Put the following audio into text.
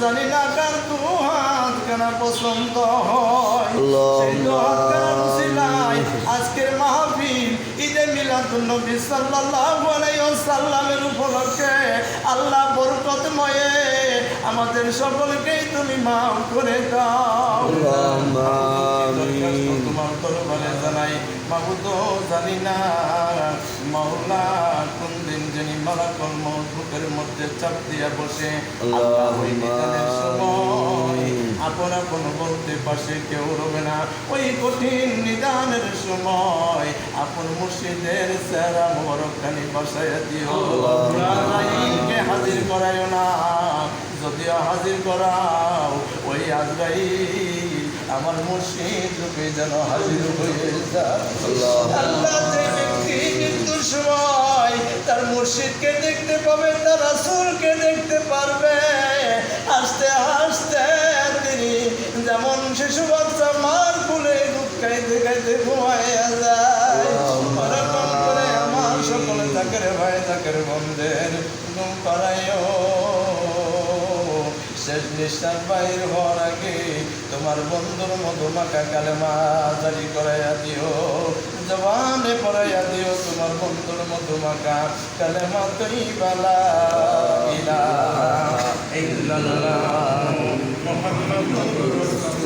জানি না কার দু হাত কেনা পছন্দ হয়। সেই দু হাত কেনার উসিলায় আজকের মাহফিল ঈদে মিলাদুন্নবী সাল্লাল্লাহু আলাইহি ওয়াসাল্লামের উপলক্ষে আল্লাহ বরকতময়ে আমাদের সকলকেই তুমি মাফ করে দাও। তোমার দরবারে জানাই মাবুদ, জানি না মাওলা কোন দিন জানি মালাকুল মউত বুকের মধ্যে চাপ দিয়া বসে। আল্লাহ ওই নিদানের সময় আপন আপন বলতে পাশে কেউ রবে না। ওই কঠিন নিদানের সময় আপন মুর্শিদের চেহারা মোবারকখানি বসাইয়া দিও। আজরাইলকে হাজির করাইও না, যদিও হাজির করাও ওই আজরাইল আমার মুর্শিদ রূপে যেন হাজির হয়ে যায়। আল্লাহ যে ব্যক্তি মৃত্যুর সময় তার মুর্শিদকে দেখতে পাবে, তার রাসূলকে দেখতে পারবে, হাসতে হাসতে তিনি যেমন শিশু বাচ্চা মার কোলে দুধ খাইতে খাইতে ঘুমাইয়া যায়, ওরকম করে আমার সকলে জাকের ভাই জাকের বন্ধের ঘুম পাড়াইও। শেষ নিঃশ্বাস বাহির হওয়ার আগে তোমার বন্ধুর মধুমাখা কালেমা জারি করাইয়া দিও, জবানে পড়াইয়া দিও তোমার বন্ধুর মধুমাখা কালেমা তৈবা লা ইলাহা ইল্লাল্লাহ মুহাম্মাদুর রাসূলুল্লাহ।